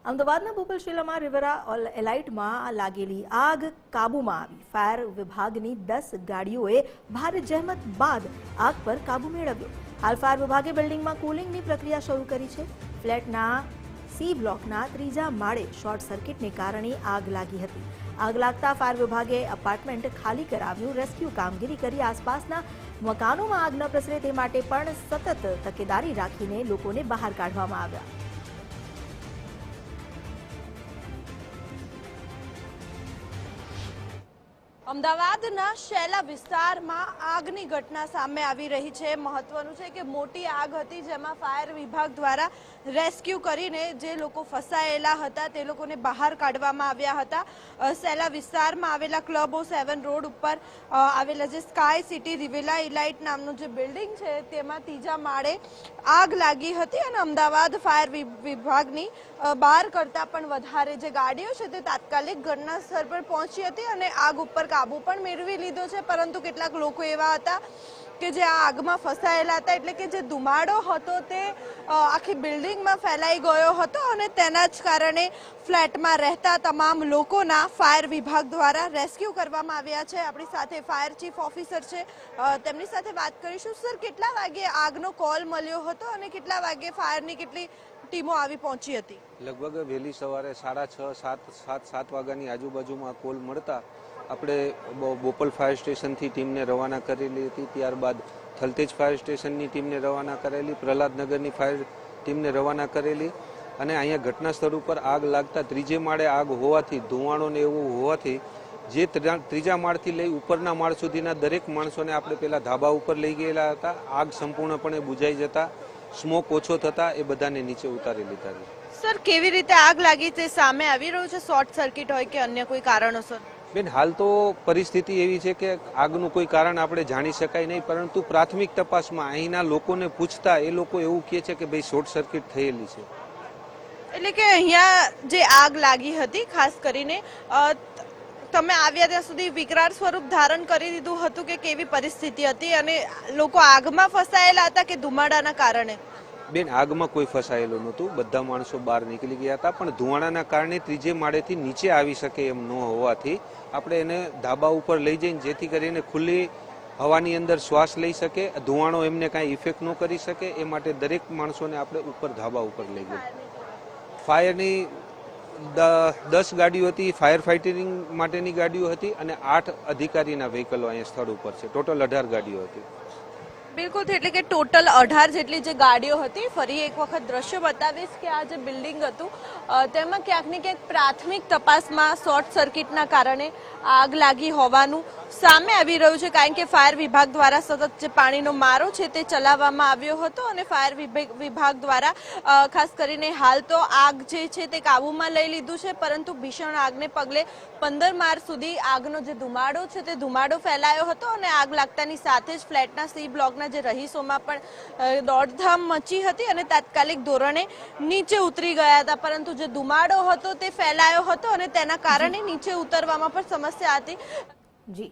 અમદાવાદના બોપલ શિલામાં રિવરા એલાઇટમાં લાગેલી આગ કાબૂમાં આવી. ફાયર વિભાગની 10 ગાડીઓએ ભારે જહેમત બાદ આગ પર કાબૂ મેળવ્યો. હાલ ફાયર વિભાગે બિલ્ડિંગમાં કુલિંગની પ્રક્રિયા શરૂ કરી છે. ફ્લેટના સી બ્લોકના 3જા માળે શોર્ટ સર્કિટને કારણે આગ લાગી હતી. આગ લાગતા ફાયર વિભાગે અપાર્ટમેન્ટ ખાલી કરાવ્યું. રેસ્ક્યુ કામગીરી કરી આસપાસના મકાનોમાં આગ ન પ્રસરે તે માટે પણ સતત તકેદારી રાખીને લોકોને બહાર કાઢવામાં આવ્યા. અમદાવાદના શેલા વિસ્તારમાં આગની ઘટના સામે આવી રહી છે. મહત્વનું છે કે મોટી આગ હતી જેમાં ફાયર વિભાગ દ્વારા રેસ્ક્યુ કરીને જે લોકો ફસાયેલા હતા તે લોકોને બહાર કાઢવામાં આવ્યા હતા. શેલા વિસ્તારમાં આવેલા ક્લબ 7 રોડ ઉપર આવેલા જે સ્કાય સિટી રિવેલા ઇલાઇટ નામનું જે બિલ્ડિંગ છે તેમાં 3જા માળે આગ લાગી હતી અને અમદાવાદ ફાયર વિભાગની 12 કરતાં પણ વધારે જે ગાડીઓ છે તે તાત્કાલિક ઘટના સ્થળ પર પહોંચી હતી અને આગ ઉપર કાબુ પણ મેળવી લીધો છે. પરંતુ કેટલાક લોકો એવા હતા કે જે આ આગમાં ફસાયેલા હતા, એટલે કે જે ધુમાડો હતો તે આખી બિલ્ડિંગમાં ફેલાઈ ગયો હતો અને તેના જ કારણે ફ્લેટમાં રહેતા તમામ લોકોના ફાયર વિભાગ દ્વારા રેસ્ક્યુ કરવામાં આવ્યા છે. આપણી સાથે ફાયર ચીફ ઓફિસર છે, તેમની સાથે વાત કરીશું. સર, કેટલા વાગે આગનો કોલ મળ્યો હતો અને કેટલા વાગે ફાયરની કેટલી ટીમો આવી પહોંચી હતી? લગભગ વહેલી સવારે 6:30, 7 વાગ્યાની આજુબાજુમાં કોલ મળતા આપણે બોપલ ફાયર સ્ટેશનથી ટીમને રવાના કરેલી હતી. ત્યારબાદ થલતેજ ફાયર સ્ટેશનની ટીમને રવાના કરેલી, પ્રહલાદનગરની ફાયર ટીમને રવાના કરેલી અને અહીંયા ઘટના સ્થળ ઉપર આગ લાગતા 3જે માળે આગ હોવાથી, ધુવાણો ને એવું હોવાથી જે 3જા માળથી લઈ ઉપરના માળ સુધીના દરેક માણસોને આપણે પેલા ધાબા ઉપર લઈ ગયેલા હતા. આગ સંપૂર્ણપણે બુઝાઈ જતા, સ્મોક ઓછો થતા એ બધાને નીચે ઉતારી લીધા છે. સર, કેવી રીતે આગ લાગી તે સામે આવી રહ્યું છે? શોર્ટ સર્કિટ હોય કે અન્ય કોઈ કારણોસર? બેન, હાલ તો પરિસ્થિતિ એવી છે કે આગનું કોઈ કારણ આપણે જાણી શકાય નહીં, પરંતુ પ્રાથમિક તપાસમાં અહીંના લોકોને પૂછતા એ લોકો એવું કહે છે કે ભાઈ શોર્ટ સર્કિટ થયેલી છે. એટલે કે અહીંયા જે આગ લાગી હતી, ખાસ કરીને તમે આવ્યા ત્યાં સુધી વિકરાળ સ્વરૂપ ધારણ કરી દીધું હતું કે કેવી પરિસ્થિતિ હતી અને લોકો આગમાં ફસાયેલા હતા કે ધુમાડાના કારણે? બેન, આગમાં કોઈ ફસાયેલું નહોતું, બધા માણસો બહાર નીકળી ગયા હતા, પણ ધુવાણાના કારણે 3જે માળેથી નીચે આવી શકે એમ ન હોવાથી આપણે એને ધાબા ઉપર લઈ જઈને જેથી કરીને ખુલ્લી હવાની અંદર શ્વાસ લઈ શકે, ધુવાણો એમને કાંઈ ઇફેક્ટ ન કરી શકે એ માટે દરેક માણસોને આપણે ઉપર ધાબા ઉપર લઈ ગયા. ફાયરની 10 ગાડીઓ હતી, ફાયર ફાઇટિંગ માટેની ગાડીઓ હતી અને 8 અધિકારીના વ્હીકલો અહીંયા સ્થળ ઉપર છે. ટોટલ 18 ગાડીઓ હતી. બિલકુલ, એટલે કે ટોટલ 18 જેટલી જે ગાડીઓ હતી. ફરી એક વખત દ્રશ્ય બતાવીશ કે આ જે બિલ્ડિંગ હતું તેમાં ક્યાંક ને ક્યાંક પ્રાથમિક તપાસમાં શોર્ટ સર્કિટના કારણે આગ લાગી હોવાનું સામે આવી રહ્યું છે, કારણ કે ફાયર વિભાગ દ્વારા સતત જે પાણીનો મારો છે તે ચલાવવામાં આવ્યો હતો અને ફાયર વિભાગ દ્વારા ખાસ કરીને હાલ તો આગ જે છે તે કાબૂમાં લઈ લીધું છે, પરંતુ ભીષણ આગને પગલે 15 માર્ચ સુધી આગનો જે ધુમાડો છે તે ધુમાડો ફેલાયો હતો અને આગ લાગતાની સાથે જ ફ્લેટના સી બ્લોકના જે રહીશોમાં પણ દોડધામ મચી હતી અને તાત્કાલિક ધોરણે નીચે ઉતરી ગયા હતા. પરંતુ જે ધુમાડો હતો તે ફેલાયો હતો અને તેના કારણે નીચે ઉતરવામાં પણ સમસ્યા હતી. જી.